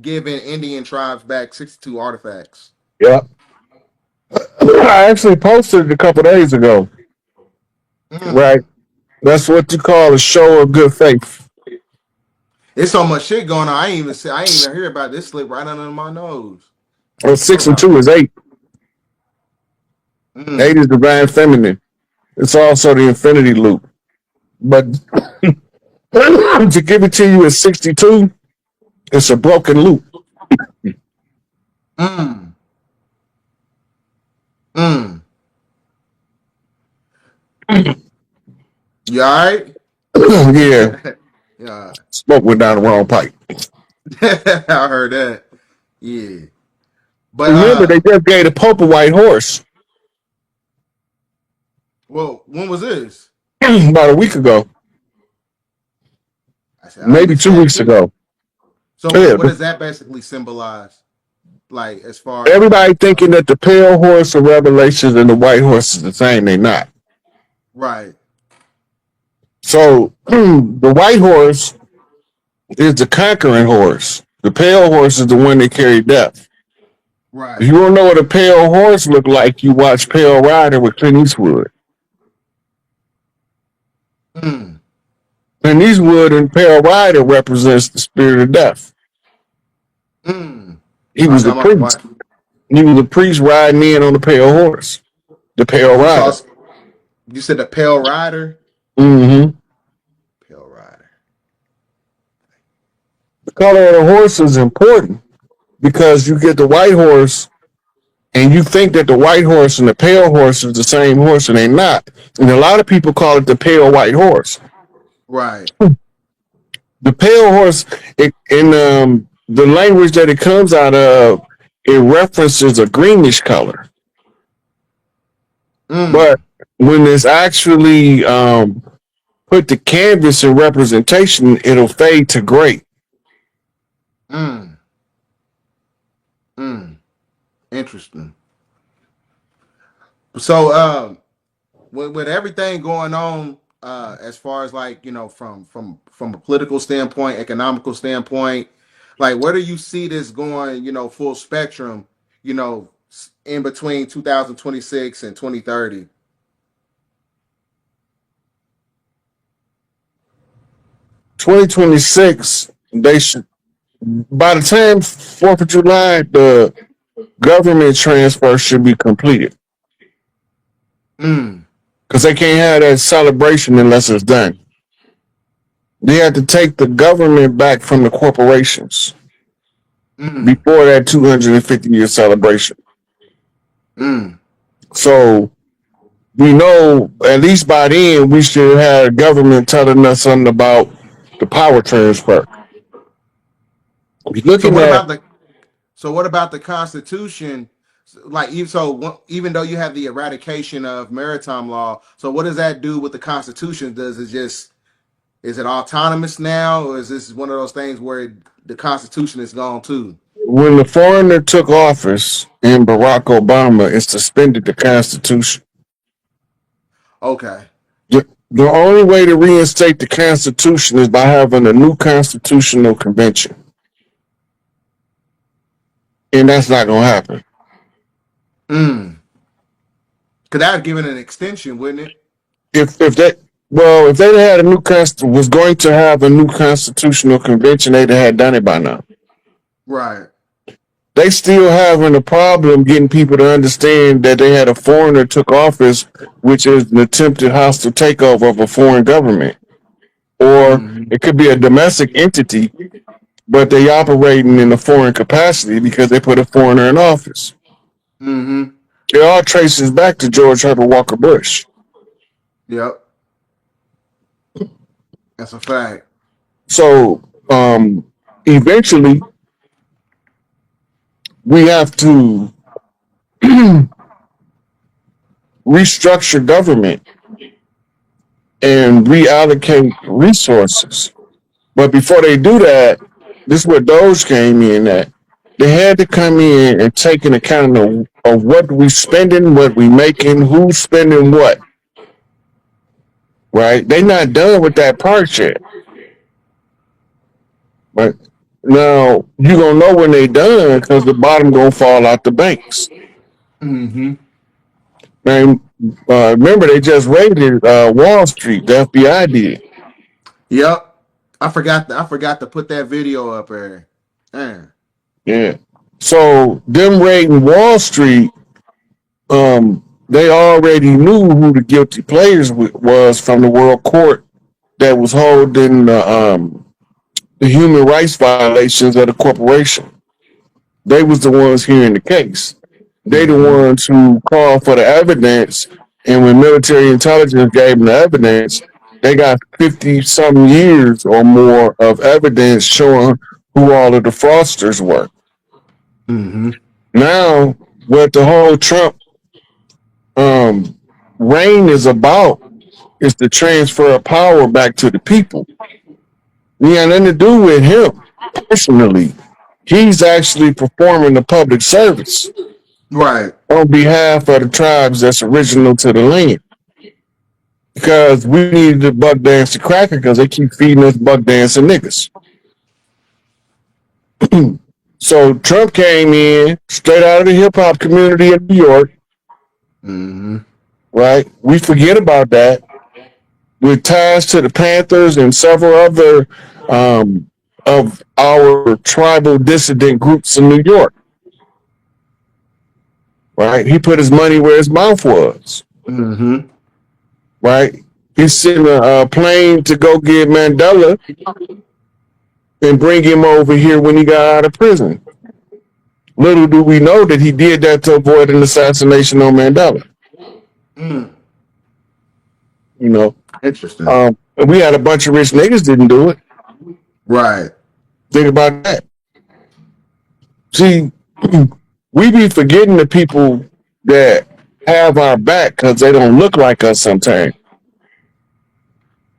giving Indian tribes back 62 artifacts. Yeah. I actually posted it a couple days ago. Right. That's what you call a show of good faith. It's so much shit going on. I ain't even hear about this. Slip right under my nose. Well, 6 and 2 is 8. 8 is divine feminine. It's also the infinity loop. But to give it to you at 62, it's a broken loop. You all right? Yeah. Yeah. Smoke went down the wrong pipe. I heard that. Yeah. But remember, they just gave the Pope a white horse. Well, when was this? About a week ago. Maybe 2 weeks ago. So Yeah, what does that basically symbolize? Like as far as everybody thinking that the pale horse of Revelations and the white horse is the same. They not. right, So the white horse is the conquering horse. The pale horse is the one that carry death. If right. you want to know what a pale horse look like, you watch Pale Rider with Clint Eastwood. Mm, Clint Eastwood and Pale Rider represents the spirit of death. mm. He was Okay, a I'm about to priest. watch. He was a priest riding in on the pale horse, the Pale You saw. Rider. You said the Pale Rider. Mm-hmm. Pale Rider. The color of the horse is important because you get the white horse and you think that the white horse and the pale horse is the same horse, and they're not. And a lot of people call it the pale white horse. Right. The pale horse, in the language that it comes out of, it references a greenish color. But Mm, when it's actually put to canvas in representation, it'll fade to gray. mm, mm. Interesting. So, with everything going on, as far as like from a political standpoint, economical standpoint, like where do you see this going? Full spectrum. In between 2026 and 2030. 2026, they should, by the time 4th of July, the government transfer should be completed. Mm, Because they can't have that celebration unless it's done. They have to take the government back from the corporations mm, before that 250-year celebration. mm. So we know at least by then we should have government telling us something about the power transfer. We're So looking what at about the Constitution? Like even though you have the eradication of maritime law, so what does that do with the Constitution? Is it autonomous now, or is this one of those things where the Constitution is gone too? when the foreigner took office in Barack Obama, it suspended the Constitution. Okay. The only way to reinstate the Constitution is by having a new constitutional convention. And that's not going to happen. Mm. Because that would give it an extension, wouldn't it? If they if they had a new was going to have a new constitutional convention, they'd have done it by now. Right. They still having a problem getting people to understand that they had a foreigner took office, which is an attempted hostile takeover of a foreign government. Or Mm-hmm. it could be a domestic entity, but they operating in a foreign capacity because they put a foreigner in office. Mm-hmm. It all traces back to George Herbert Walker Bush. Yep. That's a fact. So eventually we have to restructure government and reallocate resources. But before they do that, this is where Doge came in at. They had to come in and take an account of what we spending, what we making, who's spending what. Right? They not done with that part yet. But now you gonna know when they done because the bottom gonna fall out the banks. Mm-hmm. And remember, they just raided Wall Street. The FBI did. Yep. I forgot to put that video up there. Man. Yeah. So them raiding Wall Street, they already knew who the guilty players was from the World Court that was holding the human rights violations of the corporation. They was the ones hearing the case. They the Mm-hmm. ones who called for the evidence, and when military intelligence gave them the evidence, they got 50 some years or more of evidence showing who all of the fraudsters were. Mm-hmm. Now, what the whole Trump um, reign is about is the transfer of power back to the people. It got nothing to do with him. personally, he's actually performing a public service Right. on behalf of the tribes that's original to the land. Because we need the buck dance to cracker because they keep feeding us buck dancing niggas. So Trump came in straight out of the hip hop community in New York, Mm-hmm. right? We forget about that with ties to the Panthers and several other of our tribal dissident groups in New York, right? He put his money where his mouth was, Mm-hmm. right? He sent a plane to go get Mandela and bring him over here when he got out of prison. Little do we know that he did that to avoid an assassination on Mandela. Mm. You know, Interesting. and we had a bunch of rich niggas didn't do it. Right. Think about that. See, we be forgetting the people that have our back because they don't look like us sometimes.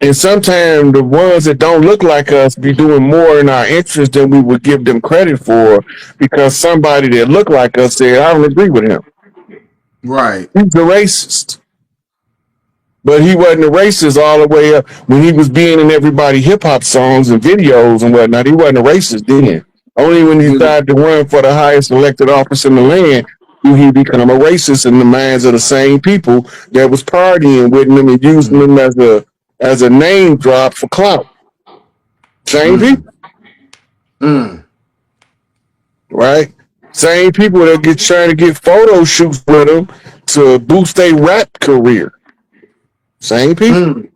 And sometimes the ones that don't look like us be doing more in our interest than we would give them credit for because somebody that looked like us said, I don't agree with him. Right. He's a racist. But he wasn't a racist all the way up when he was being in everybody hip hop songs and videos and whatnot. He wasn't a racist then. Only when he decided to run for the highest elected office in the land do he become a racist in the minds of the same people that was partying with him and using him as a name drop for clout. Same people, Mm. right? Same people that get trying to get photo shoots with him to boost their rap career. Same people. Mm.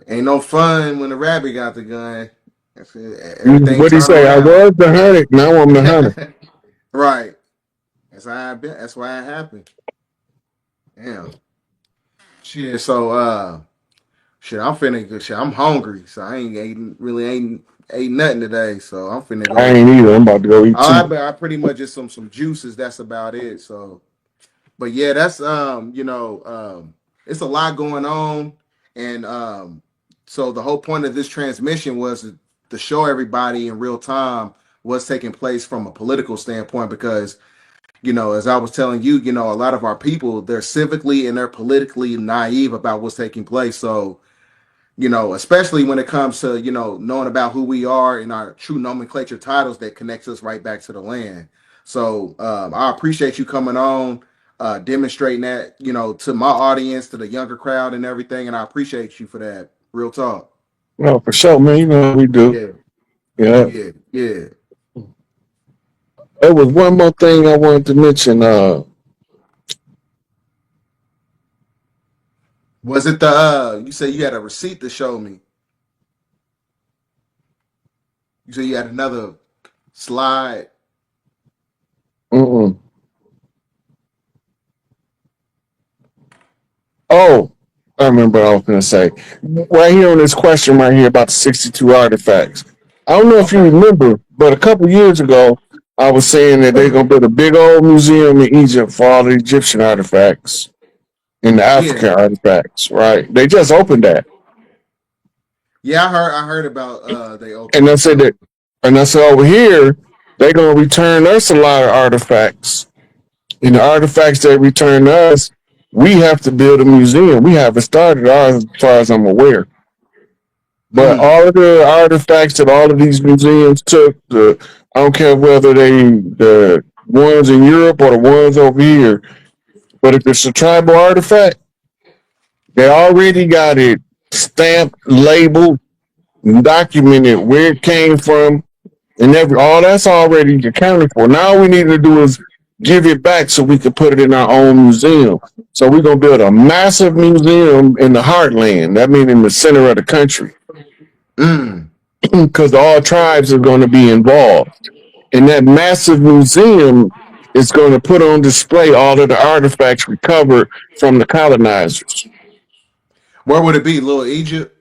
Ain't no fun when the rabbit got the gun. Everything What do you turn say? I around. was the hunted, now I'm the hunter. Right. That's how I been. That's why it happened. Damn. Shit. So shit. I'm finna. Shit. I'm hungry, so I ain't ate nothing today. So I'm finna I go. ain't either. I'm about to go eat too. I pretty much just some juices. That's about it. So, but yeah, that's it's a lot going on, and so the whole point of this transmission was to show everybody in real time what's taking place from a political standpoint because as I was telling you, a lot of our people, they're civically and they're politically naive about what's taking place. So, especially when it comes to, knowing about who we are and our true nomenclature titles that connects us right back to the land. So I appreciate you coming on, demonstrating that, to my audience, to the younger crowd and everything. And I appreciate you for that. Real talk. No, for sure, man. You know how we do. Yeah, Yeah. yeah. There was one more thing I wanted to mention. Was it you said you had a receipt to show me? You said you had another slide. Mm-mm. Oh, I remember what I was going to say. Right here on this question right here about the 62 artifacts. I don't know if you Okay. remember, but a couple years ago, I was saying that they're going to build a big old museum in Egypt for all the Egyptian artifacts and the Yeah. African artifacts, right? They just opened that. Yeah, I heard about they And opened I it. said So that, and I said over here, they're going to return us a lot of artifacts. And the artifacts they return to us, we have to build a museum. We haven't started ours as far as I'm aware. But mm, all of the artifacts that all of these museums took, I don't care whether the ones in Europe or the ones over here, but if it's a tribal artifact, they already got it stamped, labeled, and documented where it came from, and all that's already accounted for. Now all we need to do is give it back so we can put it in our own museum. So we're gonna build a massive museum in the heartland. That means in the center of the country, mm. because all tribes are going to be involved. And that massive museum is going to put on display all of the artifacts recovered from the colonizers. Where would it be? Little Egypt?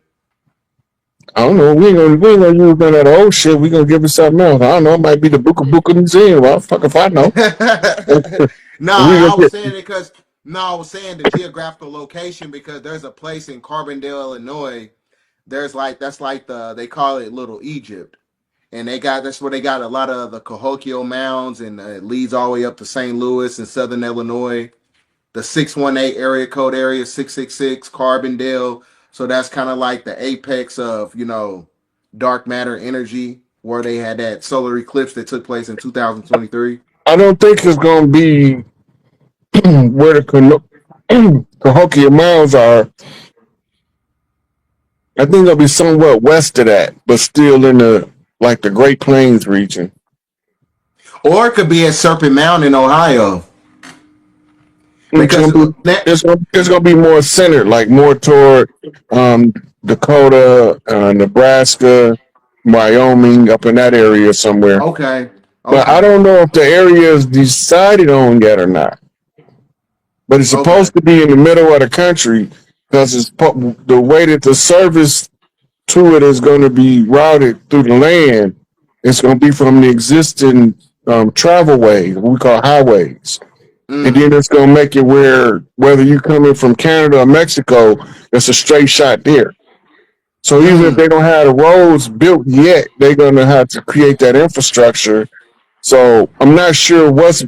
I don't know. We ain't gonna use none of the old shit. We gonna give it something else. I don't know. It might be the Buka Buka Museum. Well, fuck if I know. No, we gonna I was get, saying it because no, I was saying the geographical location because there's a place in Carbondale, Illinois, There's like that's like they call it Little Egypt, and that's where they got a lot of the Cahokia mounds, and it leads all the way up to St. Louis in southern Illinois. The 618 area code area 666 Carbondale. So that's kind of like the apex of dark matter energy, where they had that solar eclipse that took place in 2023. I don't think it's going to be where the Cahokia Mounds are. I think it'll be somewhat west of that, but still in the Great Plains region. Or it could be at Serpent Mountain in Ohio. Because It's gonna be more centered, like more toward Dakota, Nebraska, Wyoming, up in that area somewhere. Okay. But I don't know if the area is decided on yet or not. But it's supposed to be in the middle of the country because it's the way that the service to it is going to be routed through the land. It's going to be from the existing travel ways, what we call highways. And then it's going to make it where whether you're coming from Canada or Mexico, it's a straight shot there. So even if they don't have the roads built yet, they're going to have to create that infrastructure. So I'm not sure what's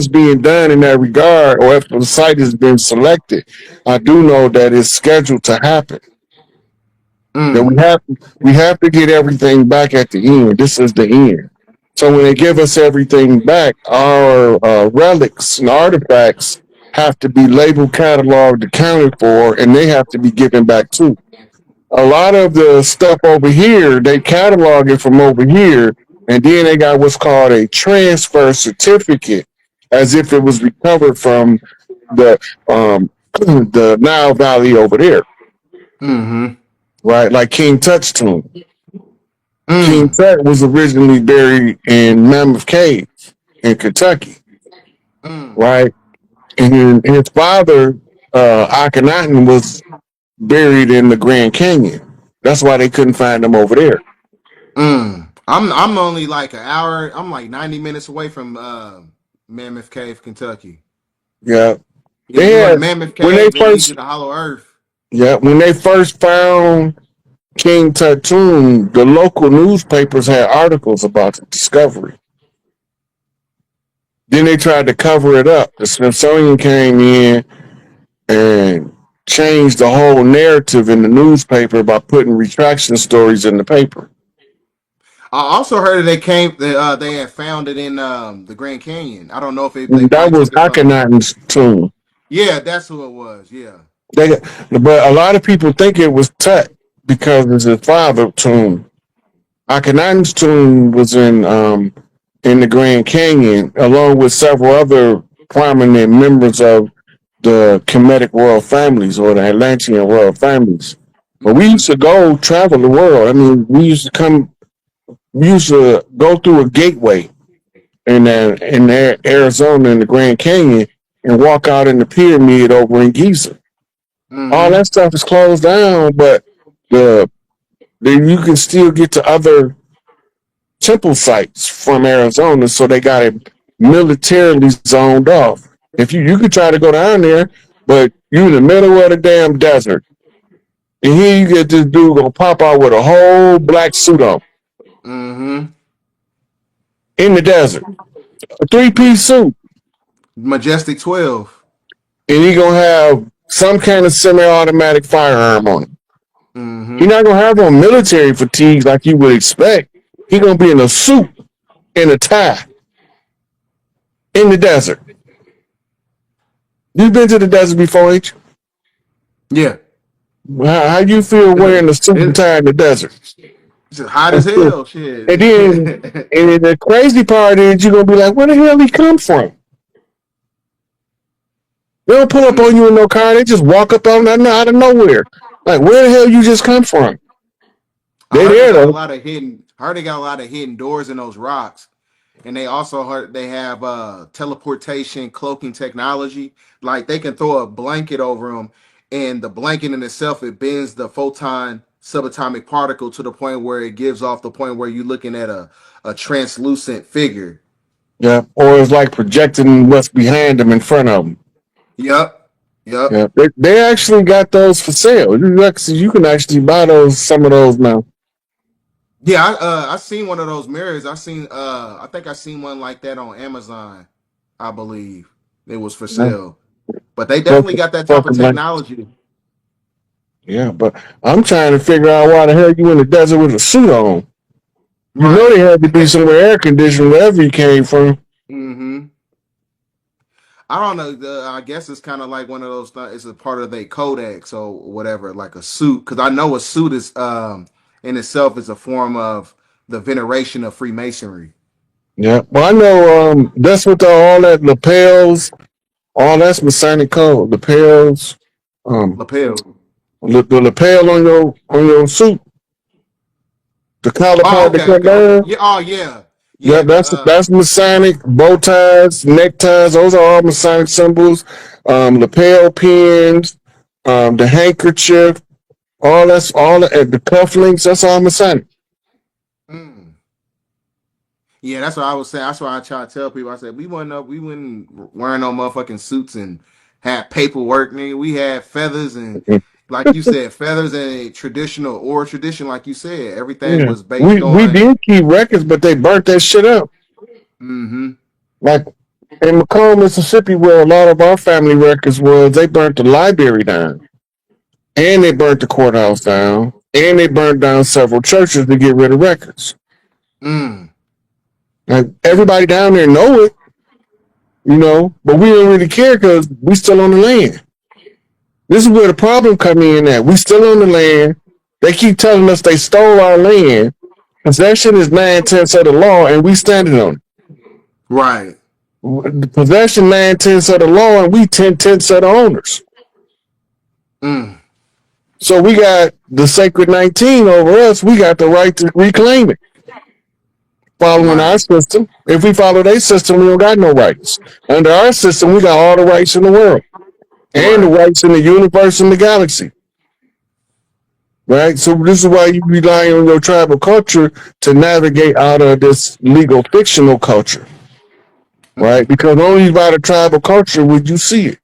being done in that regard, or if the site has been selected. I do know that it's scheduled to happen. That we have to get everything back at the end. This is the end. So when they give us everything back, our relics and artifacts have to be labeled, cataloged, accounted for, and they have to be given back too. A lot of the stuff over here, they catalog it from over here, and then they got what's called a transfer certificate, as if it was recovered from the the Nile Valley over there. Right, like King Tut's tomb. King Tut was originally buried in Mammoth Cave in Kentucky, right? And his father, Akhenaten, was buried in the Grand Canyon. That's why they couldn't find him over there. I'm only like an hour. I'm like 90 minutes away from Mammoth Cave, Kentucky. Yeah, Mammoth Cave, when they first the Hollow Earth. Yeah, when they first found King Tut tomb, the local newspapers had articles about the discovery. Then they tried to cover it up. The Smithsonian came in and changed the whole narrative in the newspaper by putting retraction stories in the paper. I also heard that they had found it in the Grand Canyon. I don't know if that was Akhenaten's tomb. Yeah, that's who it was. Yeah. But a lot of people think it was Tut because it's his father's tomb. Akhenaten's tomb was in the Grand Canyon, along with several other prominent members of the Kemetic royal families or the Atlantean royal families. But we used to go travel the world. I mean, we used to go through a gateway in Arizona in the Grand Canyon and walk out in the pyramid over in Giza. All that stuff is closed down, but then you can still get to other temple sites from Arizona, so they got it militarily zoned off. If you could try to go down there, but you're in the middle of the damn desert, and here you get this dude gonna pop out with a whole black suit on. In the desert, a 3-piece suit, Majestic 12, and he gonna have some kind of semi-automatic firearm on him. He's not gonna have on military fatigues like you would expect. He's gonna be in a suit and a tie in the desert. You been to the desert before, H? Yeah. How you feel wearing a suit and tie in the desert? It's hot as hell, shit. And then the crazy part is you're gonna be like, where the hell he come from? They don't pull up on you in no car. They just walk up on that out of nowhere. Like, where the hell you just come from? They got a lot of hidden. I heard they got a lot of hidden doors in those rocks, and they also heard they have teleportation, cloaking technology. Like they can throw a blanket over them, and the blanket in itself it bends the photon subatomic particle to the point where it gives off the point where you're looking at a translucent figure. Yeah, or it's like projecting what's behind them in front of them. Yep. Yep. Yeah, they actually got those for sale. You can actually buy some of those now. Yeah, I seen one of those mirrors. I think I seen one like that on Amazon. I believe it was for Yeah. sale. But they definitely Fucking, got that type of fucking like, technology. yeah, but I'm trying to figure out why the hell you in the desert with a suit on. You know Right. they had to be somewhere air conditioned wherever you came from. Mm-hmm. I don't know. I guess it's kind of like one of those. It's a part of their codex or whatever, like a suit. Because I know a suit is in itself is a form of the veneration of Freemasonry. Yeah, well I know that's what all that lapels, all that's Masonic code. Lapels, um, Lapel. the lapel on your suit, the collar Oh, part that okay, come okay, okay. down. Yeah. Oh, yeah, Yeah, yeah. that's Masonic. Bow ties, neckties, those are all Masonic symbols. Lapel pins, the handkerchief, the cufflinks. That's all Masonic. Mm. Yeah, that's what I was saying. That's why I try to tell people. I said we wouldn't wearing no motherfucking suits and have paperwork, nigga. We had feathers and, like you said, feathers and traditional or tradition, like you said. Everything Yeah, was based we on. did keep records, but they burnt that shit up. Mm-hmm. Like in Macomb, Mississippi, where a lot of our family records was, they burnt the library down, and they burnt the courthouse down, and they burnt down several churches to get rid of records. Mm. Like everybody down there know it, but we don't really care because we still on the land. This is where the problem come in at. We still on the land. They keep telling us they stole our land. Possession is 9/10 of the law, and we standing on Right. it. The possession 9/10 of the law, and we 10/10 of the owners. Mm. So we got the sacred 19 over us. We got the right to reclaim it. Following our Right. system. If we follow their system, we don't got no rights. Under our system, we got all the rights in the world and the Right. rights in the universe and the galaxy. Right? So this is why you rely on your tribal culture to navigate out of this legal fictional culture. Right? Because only by the tribal culture would you see it.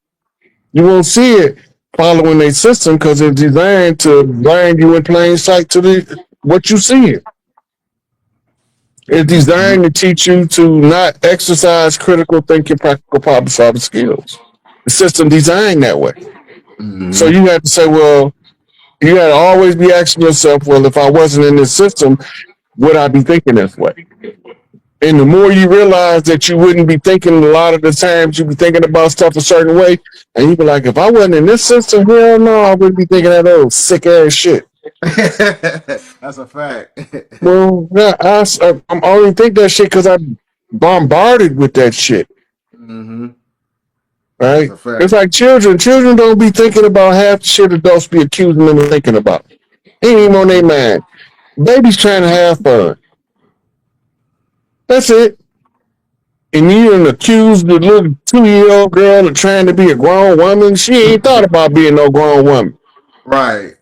You won't see it following their system because it's designed to blind you in plain sight to what you see. It's designed to teach you to not exercise critical thinking, practical problem solving skills. The system designed that way. So Mm-hmm. you have to say, well, you got to always be asking yourself, well, if I wasn't in this system, would I be thinking this way? And the more you realize that you wouldn't be thinking a lot of the times, you'd be thinking about stuff a certain way, and you'd be like, if I wasn't in this system, hell no, I wouldn't be thinking that old sick ass shit. That's a fact. Well, yeah, I only think that shit because I'm bombarded with that shit. Mm-hmm. That's Right? a fact. It's like children. Children don't be thinking about half the shit adults be accusing them of thinking about. Ain't even on their mind. Baby's trying to have fun. That's it. And you done accused the little 2-year-old girl of trying to be a grown woman. She ain't thought about being no grown woman. Right.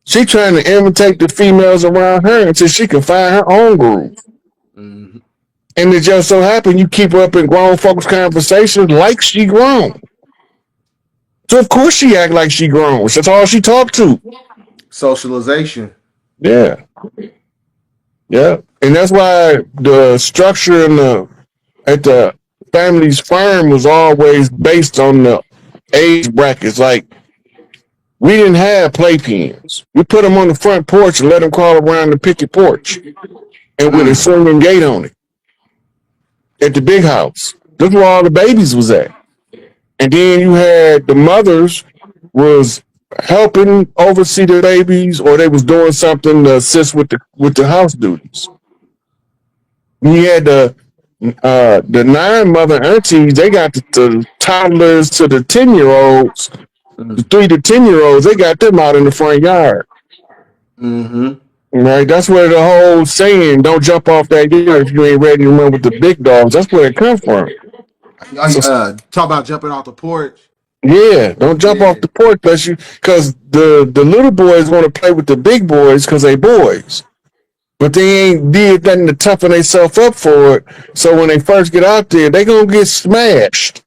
She trying to imitate the females around her until she can find her own groove. Mm-hmm. And it just so happened you keep her up in grown folks' conversations like she grown. So of course she act like she grown. That's all she talk to. Socialization. Yeah. Yeah. And that's why the structure at the family's farm was always based on the age brackets. Like we didn't have playpens. We put them on the front porch and let them crawl around the picket porch, and with a Mm. swinging gate on it at the big house. That's where all the babies was at. And then you had the mothers was helping oversee the babies, or they was doing something to assist with the house duties. You had the 9 mother aunties. They got the toddlers to the 10-year-olds. The Mm. 3 to 10-year-olds. They got them out in the front yard. Mm-hmm. Right. That's where the whole saying "don't jump off that yard if you ain't ready to run with the big dogs." That's where it comes from. So Talk about jumping off the porch. yeah, don't jump off Yeah. the porch because the little boys want to play with the big boys because they boys. But they ain't did nothing to toughen themselves up for it. So when they first get out there, they gonna get smashed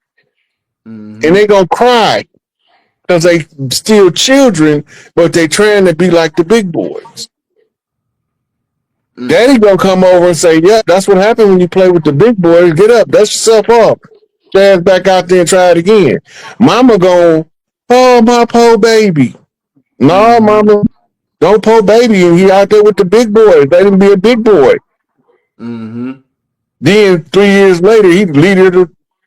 and Mm-hmm. they gonna cry. because they still children, but they trying to be like the big boys. Daddy gonna come over and say, "Yeah, that's what happened when you play with the big boys. Get up, dust yourself off, stand back out there and try it again." Mama going, "Oh, my poor baby." No, mama, don't poor baby, and he out there with the big boys. Let him be a big boy. Then 3 years later, he leader